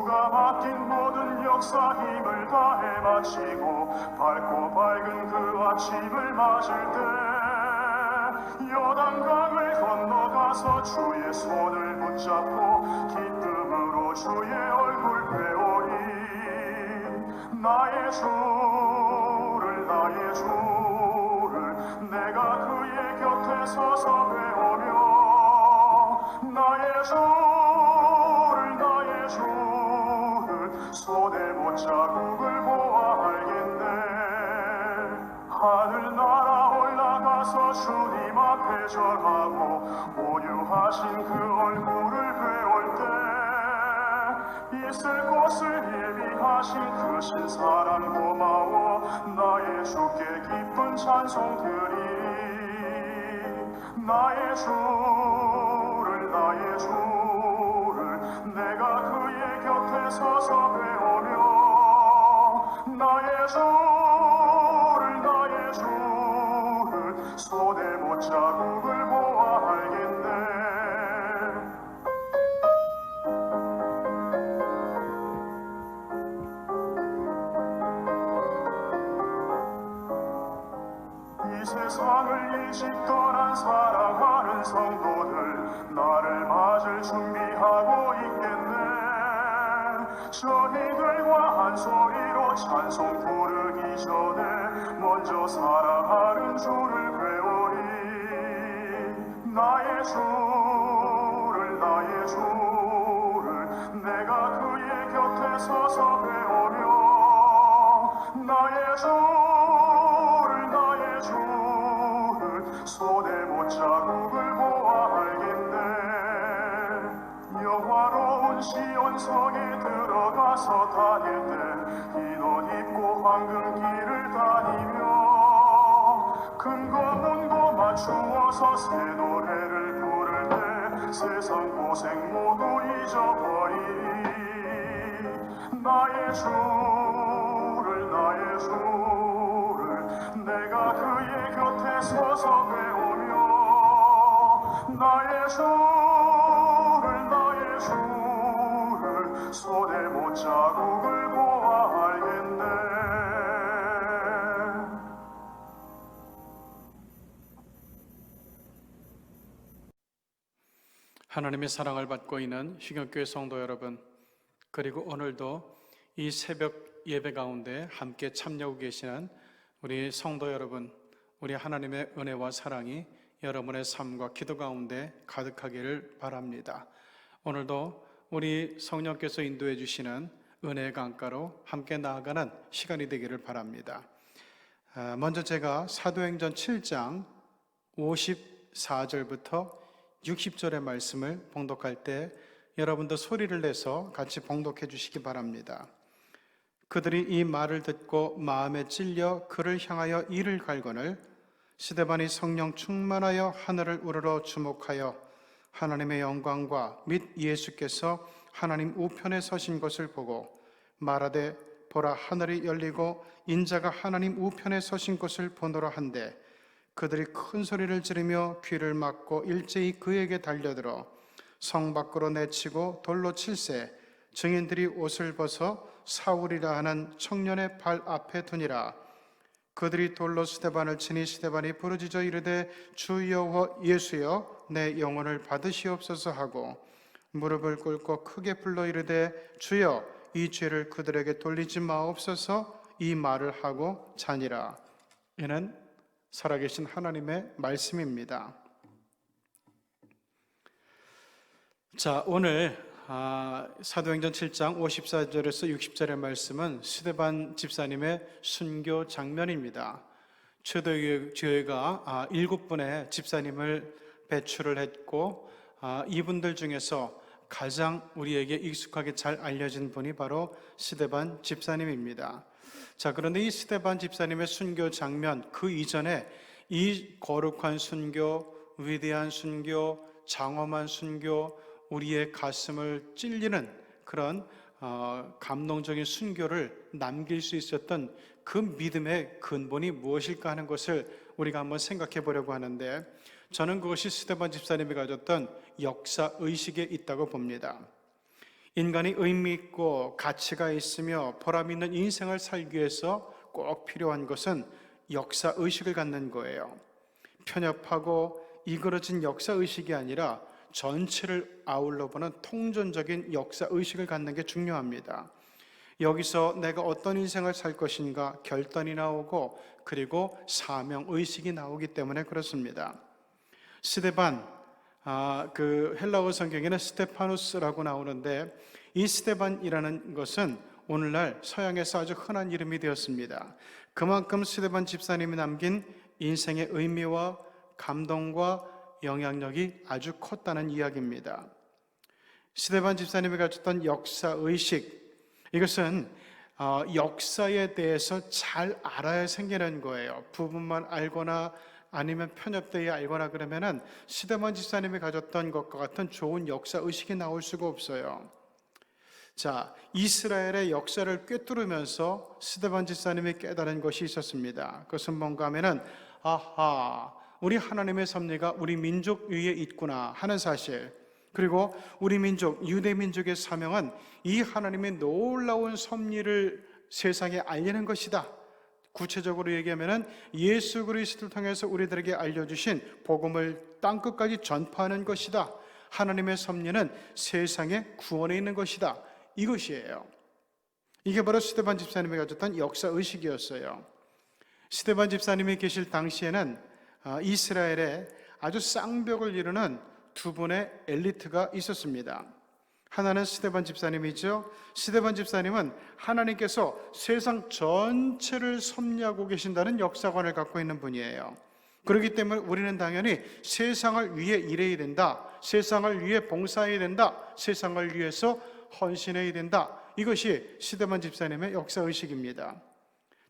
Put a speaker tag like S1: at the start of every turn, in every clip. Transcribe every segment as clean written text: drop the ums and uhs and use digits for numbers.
S1: 주가 맡긴 모든 역사 힘을 다해 마치고 밝고 밝은 그 아침을 맞을 때 요단강을 건너가서 주의 손을 붙잡고 기쁨으로 주의 얼굴 배우리. 나의 주를 내가 그의 곁에 서서 배우며 나의 주를 손에 못 자국을 보아 알겠네. 하늘나라 올라가서 주님 앞에 절하고 오유하신 그 얼굴을 배울 때 있을 곳을 예비하신 그 신사랑 고마워 나의 주께 기쁜 찬송 드리리. 나의 주를 내가 그의 곁에 서서 배우며 나의 주를 손에 못 자국을 보아 알겠네. 이 세상을 일찍 떠난 사랑하는 성도들 나를 맞을 준비하고 있겠네. 저희들과 한 소리로 찬송 부르기 전에 먼저 사랑하는 주를 배우리. 나의 주를 내가 그의 곁에 서서 배우며 나의 주를 손에 못 자국을 보아 알겠네. 영화로운 시온성에 들어가서 다닐 때 흰 옷 입고 황금길을 다니며 금고 문고 맞추어서 새 노래를 부를 때 세상 고생 모두 잊어버리리. 나의 주를 내가 그의 곁에 서서 배우며 나의 주를 손에 못 자국을 보아 알겠네.
S2: 하나님의 사랑을 받고 있는 희경교회 성도 여러분, 그리고 오늘도 이 새벽 예배 가운데 함께 참여하고 계시는 우리 성도 여러분, 우리 하나님의 은혜와 사랑이 여러분의 삶과 기도 가운데 가득하기를 바랍니다. 오늘도 우리 성령께서 인도해 주시는 은혜의 강가로 함께 나아가는 시간이 되기를 바랍니다. 먼저 제가 사도행전 7장 54절부터 60절의 말씀을 봉독할 때 여러분도 소리를 내서 같이 봉독해 주시기 바랍니다. 그들이 이 말을 듣고 마음에 찔려 그를 향하여 이를 갈거늘 스데반이 성령 충만하여 하늘을 우러러 주목하여 하나님의 영광과 및 예수께서 하나님 우편에 서신 것을 보고 말하되 보라 하늘이 열리고 인자가 하나님 우편에 서신 것을 보노라 한데 그들이 큰 소리를 지르며 귀를 막고 일제히 그에게 달려들어 성 밖으로 내치고 돌로 칠세 증인들이 옷을 벗어 사울이라 하는 청년의 발 앞에 두니라. 그들이 돌로 스데반을 치니 스데반이 부르짖어 이르되 주 여호와 예수여 내 영혼을 받으시옵소서 하고 무릎을 꿇고 크게 불러 이르되 주여 이 죄를 그들에게 돌리지 마옵소서 이 말을 하고 자니라. 이는 살아계신 하나님의 말씀입니다. 자, 오늘 사도행전 7장 54절에서 60절의 말씀은 스데반 집사님의 순교 장면입니다. 초대교회가 7분의 집사님을 배출을 했고 이분들 중에서 가장 우리에게 익숙하게 잘 알려진 분이 바로 스데반 집사님입니다. 자, 그런데 이 스데반 집사님의 순교 장면, 그 이전에 이 거룩한 순교, 위대한 순교, 장엄한 순교, 우리의 가슴을 찔리는 그런 감동적인 순교를 남길 수 있었던 그 믿음의 근본이 무엇일까 하는 것을 우리가 한번 생각해 보려고 하는데, 저는 그것이 스데반 집사님이 가졌던 역사의식에 있다고 봅니다. 인간이 의미 있고 가치가 있으며 보람 있는 인생을 살기 위해서 꼭 필요한 것은 역사 의식을 갖는 거예요. 편협하고 이그러진 역사 의식이 아니라 전체를 아울러 보는 통전적인 역사 의식을 갖는 게 중요합니다. 여기서 내가 어떤 인생을 살 것인가 결단이 나오고 그리고 사명 의식이 나오기 때문에 그렇습니다. 스데반, 그 헬라어 성경에는 스테파누스라고 나오는데 이 스데반이라는 것은 오늘날 서양에서 아주 흔한 이름이 되었습니다. 그만큼 스데반 집사님이 남긴 인생의 의미와 감동과 영향력이 아주 컸다는 이야기입니다. 스데반 집사님이 가졌던 역사의식, 이것은 역사에 대해서 잘 알아야 생기는 거예요. 부분만 알거나 아니면 편협되게 알거나 그러면은 스데반 집사님이 가졌던 것과 같은 좋은 역사의식이 나올 수가 없어요. 자, 이스라엘의 역사를 꿰뚫으면서 스데반 집사님이 깨달은 것이 있었습니다. 그것은 뭔가 하면은 아하, 우리 하나님의 섭리가 우리 민족 위에 있구나 하는 사실, 그리고 우리 민족, 유대 민족의 사명은 이 하나님의 놀라운 섭리를 세상에 알리는 것이다. 구체적으로 얘기하면은 예수 그리스도를 통해서 우리들에게 알려주신 복음을 땅끝까지 전파하는 것이다. 하나님의 섭리는 세상의 구원에 있는 것이다. 이것이에요. 이게 바로 스데반 집사님이 가졌던 역사의식이었어요. 스데반 집사님이 계실 당시에는 이스라엘에 아주 쌍벽을 이루는 두 분의 엘리트가 있었습니다. 하나는 스데반 집사님이죠. 스데반 집사님은 하나님께서 세상 전체를 섭리하고 계신다는 역사관을 갖고 있는 분이에요. 그렇기 때문에 우리는 당연히 세상을 위해 일해야 된다, 세상을 위해 봉사해야 된다, 세상을 위해서 헌신해야 된다. 이것이 스데반 집사님의 역사의식입니다.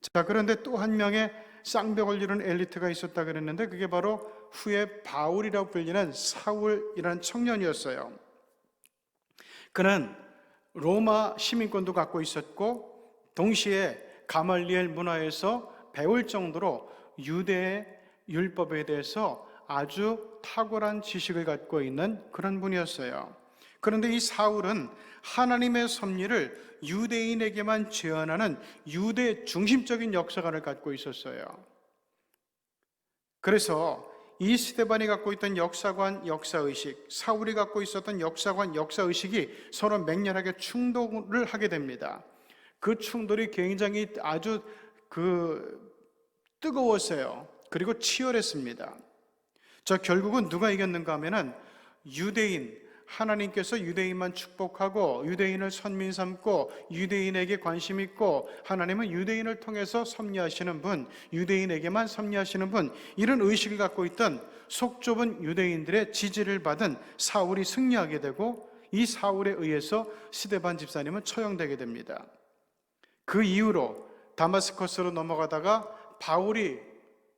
S2: 자, 그런데 또 한 명의 쌍벽을 이룬 엘리트가 있었다 그랬는데 그게 바로 후에 바울이라고 불리는 사울이라는 청년이었어요. 그는 로마 시민권도 갖고 있었고 동시에 가말리엘 문화에서 배울 정도로 유대의 율법에 대해서 아주 탁월한 지식을 갖고 있는 그런 분이었어요. 그런데 이 사울은 하나님의 섭리를 유대인에게만 제언하는 유대 중심적인 역사관을 갖고 있었어요. 그래서 이 스데반이 갖고 있던 역사관, 역사의식, 사울이 갖고 있었던 역사관, 역사의식이 서로 맹렬하게 충돌을 하게 됩니다. 그 충돌이 굉장히 아주 뜨거웠어요. 그리고 치열했습니다. 결국은 누가 이겼는가 하면은 유대인, 하나님께서 유대인만 축복하고 유대인을 선민 삼고 유대인에게 관심 있고 하나님은 유대인을 통해서 섭리하시는 분, 유대인에게만 섭리하시는 분, 이런 의식을 갖고 있던 속 좁은 유대인들의 지지를 받은 사울이 승리하게 되고 이 사울에 의해서 스데반 집사님은 처형되게 됩니다. 그 이후로 다마스커스로 넘어가다가 바울이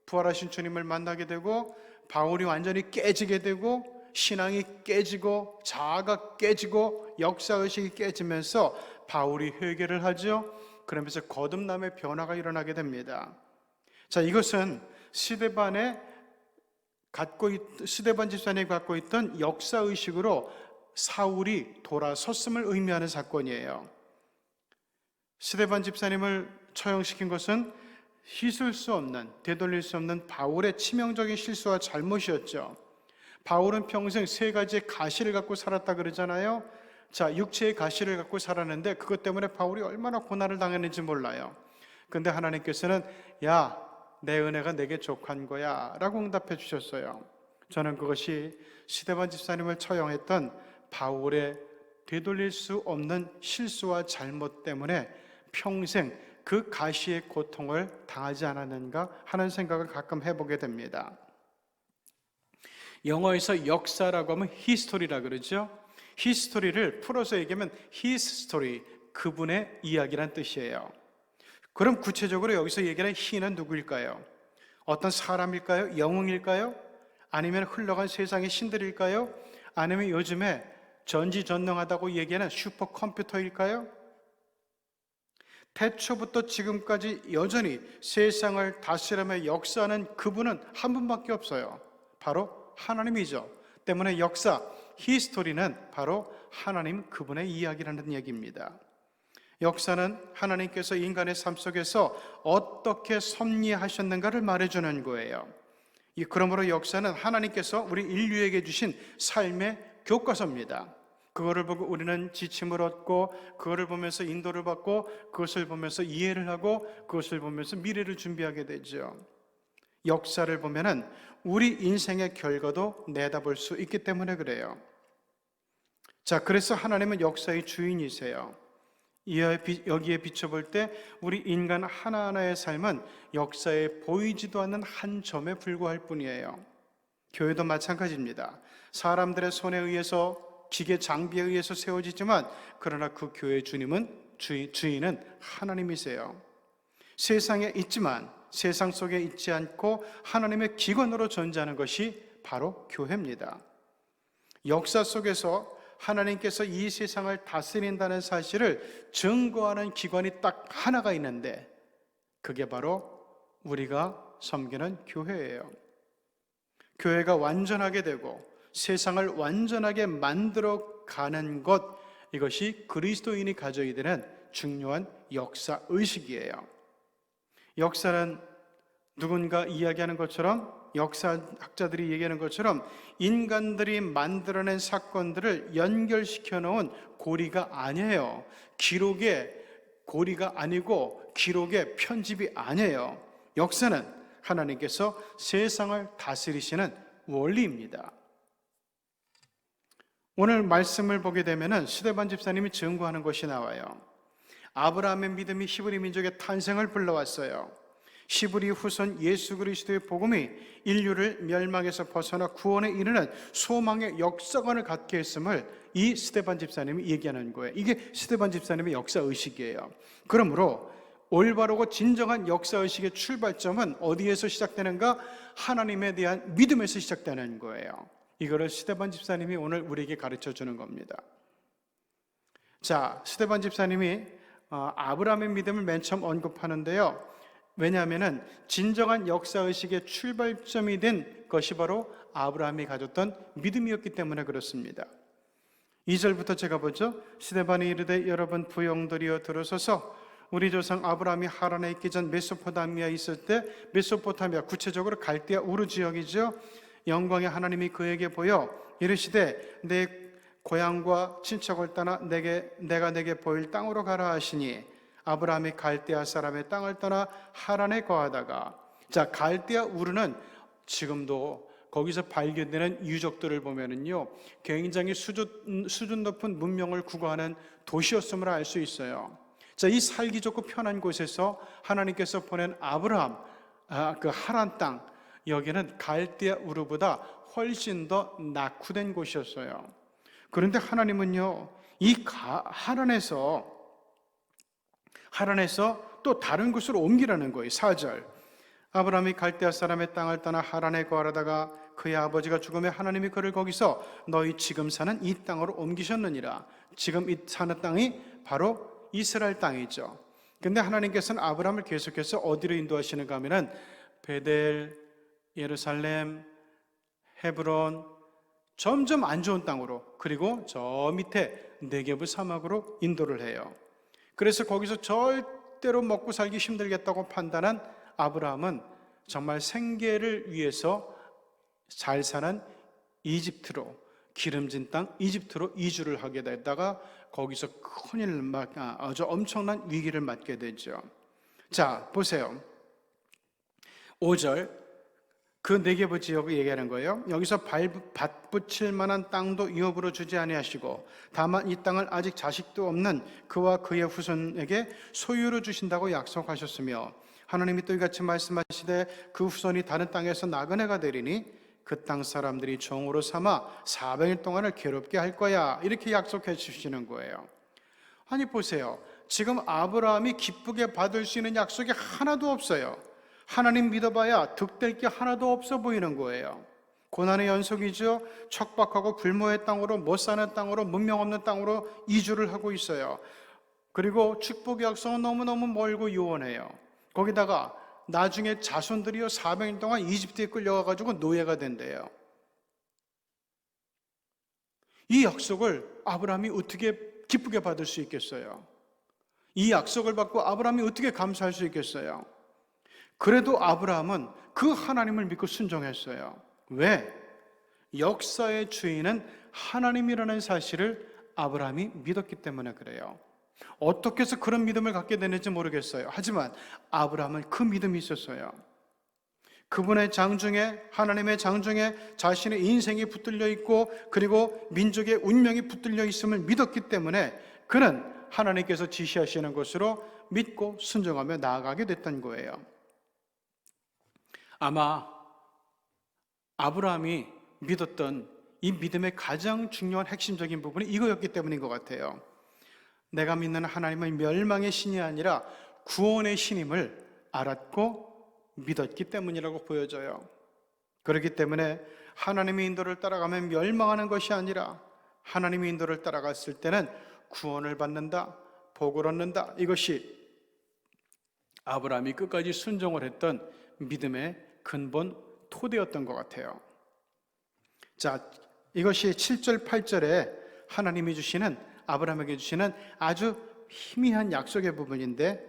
S2: 부활하신 주님을 만나게 되고 바울이 완전히 깨지게 되고 신앙이 깨지고 자아가 깨지고 역사의식이 깨지면서 바울이 회개를 하죠. 그러면서 거듭남의 변화가 일어나게 됩니다. 자, 이것은 스데반 집사님이 갖고 있던 역사의식으로 사울이 돌아섰음을 의미하는 사건이에요. 스데반 집사님을 처형시킨 것은 씻을 수 없는, 되돌릴 수 없는 바울의 치명적인 실수와 잘못이었죠. 바울은 평생 세 가지의 가시를 갖고 살았다 그러잖아요. 자, 육체의 가시를 갖고 살았는데 그것 때문에 바울이 얼마나 고난을 당했는지 몰라요. 근데 하나님께서는 야, 내 은혜가 내게 족한 거야 라고 응답해 주셨어요. 저는 그것이 스데반 집사님을 처형했던 바울의 되돌릴 수 없는 실수와 잘못 때문에 평생 그 가시의 고통을 당하지 않았는가 하는 생각을 가끔 해보게 됩니다. 영어에서 역사라고 하면 히스토리라 그러죠. 히스토리를 풀어서 얘기하면 his story, 그분의 이야기란 뜻이에요. 그럼 구체적으로 여기서 얘기하는 he는 누구일까요? 어떤 사람일까요? 영웅일까요? 아니면 흘러간 세상의 신들일까요? 아니면 요즘에 전지전능하다고 얘기하는 슈퍼컴퓨터일까요? 태초부터 지금까지 여전히 세상을 다스리며 역사하는 그분은 한 분밖에 없어요. 바로 하나님이죠. 때문에 역사, 히스토리는 바로 하나님 그분의 이야기라는 얘기입니다. 역사는 하나님께서 인간의 삶 속에서 어떻게 섭리하셨는가를 말해주는 거예요. 그러므로 역사는 하나님께서 우리 인류에게 주신 삶의 교과서입니다. 그거를 보고 우리는 지침을 얻고, 그거를 보면서 인도를 받고, 그것을 보면서 이해를 하고, 그것을 보면서 미래를 준비하게 되죠. 역사를 보면은 우리 인생의 결과도 내다볼 수 있기 때문에 그래요. 자, 그래서 하나님은 역사의 주인이세요. 여기에 비춰볼 때 우리 인간 하나하나의 삶은 역사에 보이지도 않는 한 점에 불과할 뿐이에요. 교회도 마찬가지입니다. 사람들의 손에 의해서, 기계 장비에 의해서 세워지지만, 그러나 그 교회의 주인은 하나님이세요. 세상에 있지만 세상 속에 있지 않고 하나님의 기관으로 존재하는 것이 바로 교회입니다. 역사 속에서 하나님께서 이 세상을 다스린다는 사실을 증거하는 기관이 딱 하나가 있는데, 그게 바로 우리가 섬기는 교회예요. 교회가 완전하게 되고 세상을 완전하게 만들어가는 것, 이것이 그리스도인이 가져야 되는 중요한 역사 의식이에요. 역사는 누군가 이야기하는 것처럼, 역사학자들이 얘기하는 것처럼 인간들이 만들어낸 사건들을 연결시켜 놓은 고리가 아니에요. 기록의 고리가 아니고 기록의 편집이 아니에요. 역사는 하나님께서 세상을 다스리시는 원리입니다. 오늘 말씀을 보게 되면 스데반 집사님이 증거하는 것이 나와요. 아브라함의 믿음이 히브리 민족의 탄생을 불러왔어요. 히브리 후손 예수 그리스도의 복음이 인류를 멸망에서 벗어나 구원에 이르는 소망의 역사관을 갖게 했음을 이 스데반 집사님이 얘기하는 거예요. 이게 스데반 집사님의 역사의식이에요. 그러므로 올바르고 진정한 역사의식의 출발점은 어디에서 시작되는가? 하나님에 대한 믿음에서 시작되는 거예요. 이거를 스데반 집사님이 오늘 우리에게 가르쳐 주는 겁니다. 자, 스데반 집사님이 아브라함의 믿음을 맨 처음 언급하는데요. 왜냐하면 진정한 역사의식의 출발점이 된 것이 바로 아브라함이 가졌던 믿음이었기 때문에 그렇습니다. 2절부터 제가 보죠. 스데반이 이르되 여러분 부용들이여 들으소서. 우리 조상 아브라함이 하란에 있기 전 메소포타미아에 있을 때, 메소포타미아 구체적으로 갈대아 우르 지역이죠. 영광의 하나님이 그에게 보여 이르시되 내 고향과 친척을 떠나 내가 내게 보일 땅으로 가라 하시니, 아브라함이 갈대아 사람의 땅을 떠나 하란에 거하다가, 자, 갈대아 우르는 지금도 거기서 발견되는 유적들을 보면은요, 굉장히 수준 높은 문명을 구가하는 도시였음을 알 수 있어요. 자, 이 살기 좋고 편한 곳에서 하나님께서 보낸 아브라함, 그 하란 땅, 여기는 갈대아 우르보다 훨씬 더 낙후된 곳이었어요. 그런데 하나님은요, 이 하란에서 또 다른 곳으로 옮기라는 거예요. 4절. 아브라함이 갈대아 사람의 땅을 떠나 하란에 거하다가 그의 아버지가 죽음에 하나님이 그를 거기서 너희 지금 사는 이 땅으로 옮기셨느니라. 지금 이 사는 땅이 바로 이스라엘 땅이죠. 근데 하나님께서는 아브라함을 계속해서 어디로 인도하시는가 하면은 베델, 예루살렘, 헤브론, 점점 안 좋은 땅으로, 그리고 저 밑에 네게브 사막으로 인도를 해요. 그래서 거기서 절대로 먹고 살기 힘들겠다고 판단한 아브라함은 정말 생계를 위해서 잘 사는 이집트로, 기름진 땅 이집트로 이주를 하게 되다가 거기서 큰일, 아주 엄청난 위기를 맞게 되죠. 자, 보세요. 5절. 그 네게브 지역을 얘기하는 거예요. 여기서 밭 붙일 만한 땅도 유업으로 주지 아니하시고 다만 이 땅을 아직 자식도 없는 그와 그의 후손에게 소유로 주신다고 약속하셨으며, 하나님이 또 이같이 말씀하시되 그 후손이 다른 땅에서 나그네가 되리니 그 땅 사람들이 종으로 삼아 400일 동안을 괴롭게 할 거야, 이렇게 약속해 주시는 거예요. 아니 보세요. 지금 아브라함이 기쁘게 받을 수 있는 약속이 하나도 없어요. 하나님 믿어봐야 득될 게 하나도 없어 보이는 거예요. 고난의 연속이죠. 척박하고 불모의 땅으로, 못 사는 땅으로, 문명 없는 땅으로 이주를 하고 있어요. 그리고 축복의 약속은 너무너무 멀고 요원해요. 거기다가 나중에 자손들이요 400일 동안 이집트에 끌려가가지고 노예가 된대요. 이 약속을 아브라함이 어떻게 기쁘게 받을 수 있겠어요? 이 약속을 받고 아브라함이 어떻게 감사할 수 있겠어요? 그래도 아브라함은 그 하나님을 믿고 순종했어요. 왜? 역사의 주인은 하나님이라는 사실을 아브라함이 믿었기 때문에 그래요. 어떻게 해서 그런 믿음을 갖게 되는지 모르겠어요. 하지만 아브라함은 그 믿음이 있었어요. 그분의 장중에, 하나님의 장중에 자신의 인생이 붙들려 있고 그리고 민족의 운명이 붙들려 있음을 믿었기 때문에 그는 하나님께서 지시하시는 것으로 믿고 순종하며 나아가게 됐던 거예요. 아마 아브라함이 믿었던 이 믿음의 가장 중요한 핵심적인 부분이 이거였기 때문인 것 같아요. 내가 믿는 하나님은 멸망의 신이 아니라 구원의 신임을 알았고 믿었기 때문이라고 보여져요. 그렇기 때문에 하나님의 인도를 따라가면 멸망하는 것이 아니라 하나님의 인도를 따라갔을 때는 구원을 받는다, 복을 얻는다. 이것이 아브라함이 끝까지 순종을 했던 믿음의 근본 토대였던 것 같아요. 자, 이것이 7절, 8절에 하나님이 주시는, 아브라함에게 주시는 아주 희미한 약속의 부분인데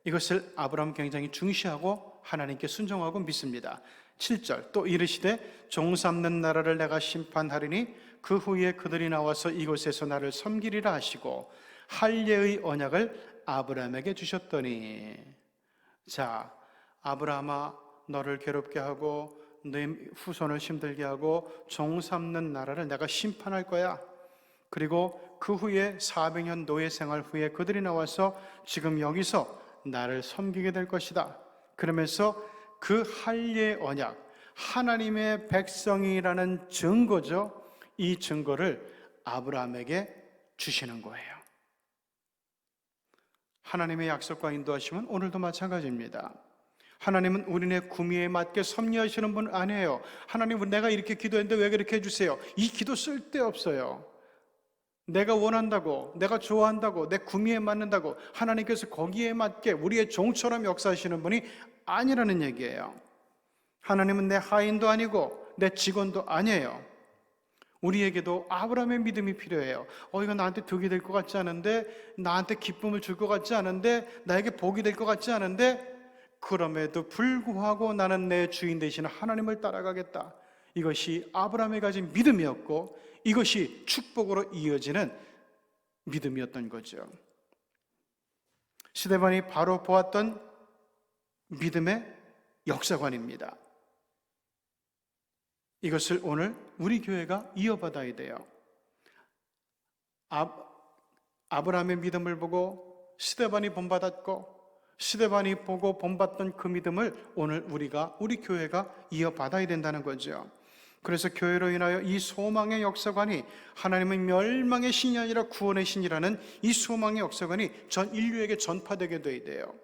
S2: 이것을 아브라함은 굉장히 중시하고 하나님께 순종하고 믿습니다. 7절, 또 이르시되 종 삼는 나라를 내가 심판하리니 그 후에 그들이 나와서 이곳에서 나를 섬기리라 하시고 할례의 언약을 아브라함에게 주셨더니, 자, 아브라함아, 너를 괴롭게 하고 네 후손을 힘들게 하고 종 삼는 나라를 내가 심판할 거야. 그리고 그 후에 400년 노예 생활 후에 그들이 나와서 지금 여기서 나를 섬기게 될 것이다. 그러면서 그 할례 언약, 하나님의 백성이라는 증거죠. 이 증거를 아브라함에게 주시는 거예요. 하나님의 약속과 인도하심은 오늘도 마찬가지입니다. 하나님은 우리네 구미에 맞게 섭리하시는 분 아니에요. 하나님은 내가 이렇게 기도했는데 왜 그렇게 해주세요? 이 기도 쓸데없어요. 내가 원한다고, 내가 좋아한다고, 내 구미에 맞는다고 하나님께서 거기에 맞게 우리의 종처럼 역사하시는 분이 아니라는 얘기예요. 하나님은 내 하인도 아니고 내 직원도 아니에요. 우리에게도 아브라함의 믿음이 필요해요. 이거 나한테 득이 될 것 같지 않은데, 나한테 기쁨을 줄 것 같지 않은데, 나에게 복이 될 것 같지 않은데, 그럼에도 불구하고 나는 내 주인 되시는 하나님을 따라가겠다. 이것이 아브라함이 가진 믿음이었고 이것이 축복으로 이어지는 믿음이었던 거죠. 스데반이 바로 보았던 믿음의 역사관입니다. 이것을 오늘 우리 교회가 이어받아야 돼요. 아브라함의 믿음을 보고 스데반이 본받았고 스데반이 보고 본받던 그 믿음을 오늘 우리 교회가 이어받아야 된다는 거죠. 그래서 교회로 인하여 이 소망의 역사관이, 하나님은 멸망의 신이 아니라 구원의 신이라는 이 소망의 역사관이 전 인류에게 전파되게 돼야 돼요.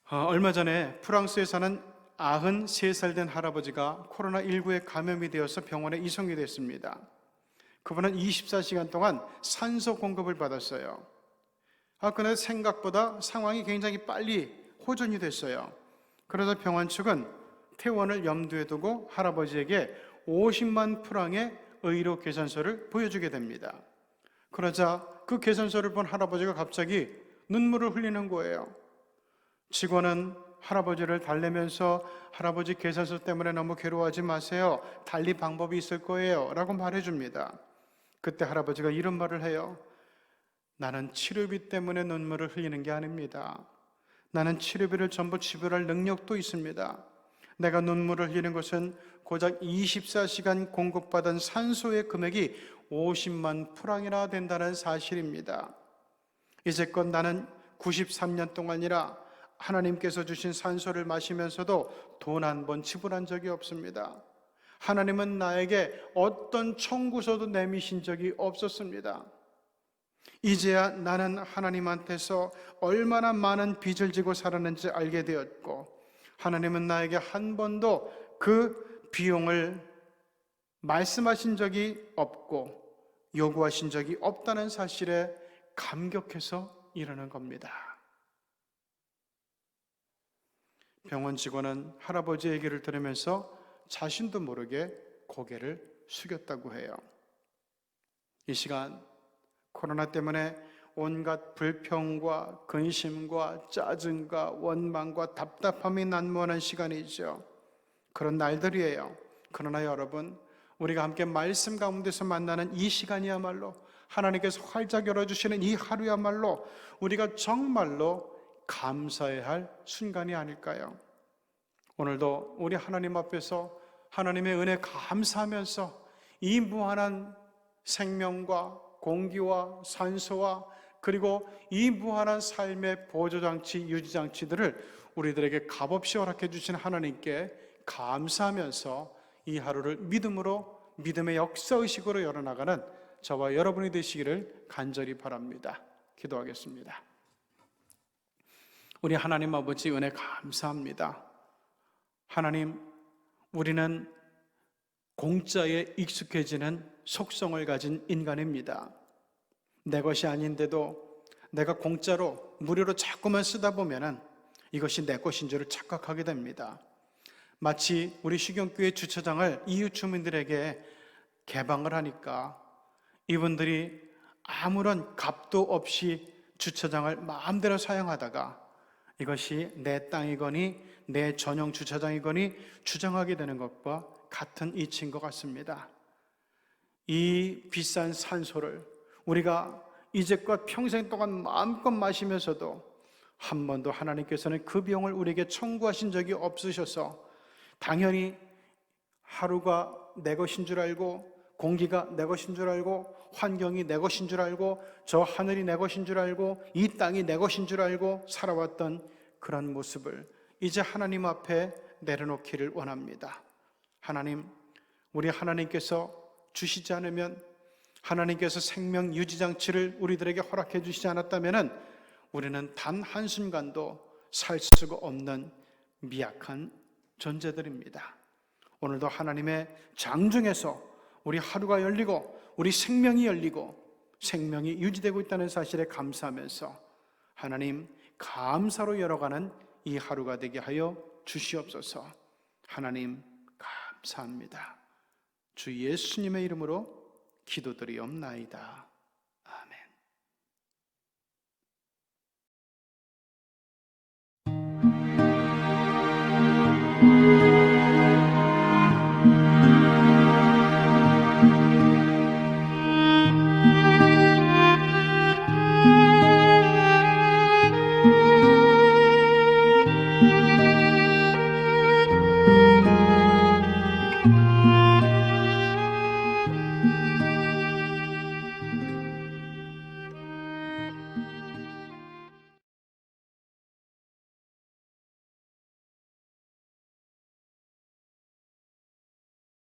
S2: 얼마 전에 프랑스에 사는 93살 된 할아버지가 코로나19에 감염이 되어서 병원에 이송이 됐습니다. 그분은 24시간 동안 산소 공급을 받았어요. 그런데 생각보다 상황이 굉장히 빨리 호전이 됐어요. 그래서 병원 측은 퇴원을 염두에 두고 할아버지에게 50만 프랑의 의료 계산서를 보여주게 됩니다. 그러자 그 계산서를 본 할아버지가 갑자기 눈물을 흘리는 거예요. 직원은 할아버지를 달래면서 할아버지 계산서 때문에 너무 괴로워하지 마세요. 달리 방법이 있을 거예요. 라고 말해줍니다. 그때 할아버지가 이런 말을 해요. 나는 치료비 때문에 눈물을 흘리는 게 아닙니다. 나는 치료비를 전부 지불할 능력도 있습니다. 내가 눈물을 흘리는 것은 고작 24시간 공급받은 산소의 금액이 50만 프랑이나 된다는 사실입니다. 이제껏 나는 93년 동안이라 하나님께서 주신 산소를 마시면서도 돈 한 번 지불한 적이 없습니다. 하나님은 나에게 어떤 청구서도 내미신 적이 없었습니다. 이제야 나는 하나님한테서 얼마나 많은 빚을 지고 살았는지 알게 되었고, 하나님은 나에게 한 번도 그 비용을 말씀하신 적이 없고 요구하신 적이 없다는 사실에 감격해서 이러는 겁니다. 병원 직원은 할아버지 얘기를 들으면서 자신도 모르게 고개를 숙였다고 해요. 이 시간 코로나 때문에 온갖 불평과 근심과 짜증과 원망과 답답함이 난무하는 시간이죠. 그런 날들이에요. 그러나 여러분, 우리가 함께 말씀 가운데서 만나는 이 시간이야말로, 하나님께서 활짝 열어주시는 이 하루야말로 우리가 정말로 감사해야 할 순간이 아닐까요? 오늘도 우리 하나님 앞에서 하나님의 은혜 감사하면서 이 무한한 생명과 공기와 산소와 그리고 이 무한한 삶의 보조장치, 유지장치들을 우리들에게 값없이 허락해 주신 하나님께 감사하면서 이 하루를 믿음으로, 믿음의 역사의식으로 열어나가는 저와 여러분이 되시기를 간절히 바랍니다. 기도하겠습니다. 우리 하나님 아버지, 은혜 감사합니다. 하나님, 우리는 공짜에 익숙해지는 속성을 가진 인간입니다. 내 것이 아닌데도 내가 공짜로, 무료로 자꾸만 쓰다 보면 이것이 내 것인 줄을 착각하게 됩니다. 마치 우리 식용교회 주차장을 이웃 주민들에게 개방을 하니까 이분들이 아무런 값도 없이 주차장을 마음대로 사용하다가 이것이 내 땅이거니 내 전용 주차장이거니 주장하게 되는 것과 같은 이치인 것 같습니다. 이 비싼 산소를 우리가 이제껏 평생 동안 마음껏 마시면서도 한 번도 하나님께서는 그 비용을 우리에게 청구하신 적이 없으셔서 당연히 하루가 내 것인 줄 알고, 공기가 내 것인 줄 알고, 환경이 내 것인 줄 알고, 저 하늘이 내 것인 줄 알고, 이 땅이 내 것인 줄 알고 살아왔던 그런 모습을 이제 하나님 앞에 내려놓기를 원합니다. 하나님, 우리 하나님께서 주시지 않으면, 하나님께서 생명 유지장치를 우리들에게 허락해 주시지 않았다면 우리는 단 한순간도 살 수가 없는 미약한 존재들입니다. 오늘도 하나님의 장중에서 우리 하루가 열리고 우리 생명이 열리고 생명이 유지되고 있다는 사실에 감사하면서 하나님, 감사로 열어가는 이 하루가 되게 하여 주시옵소서. 하나님, 감사합니다. 주 예수님의 이름으로 기도드리옵나이다. 아멘.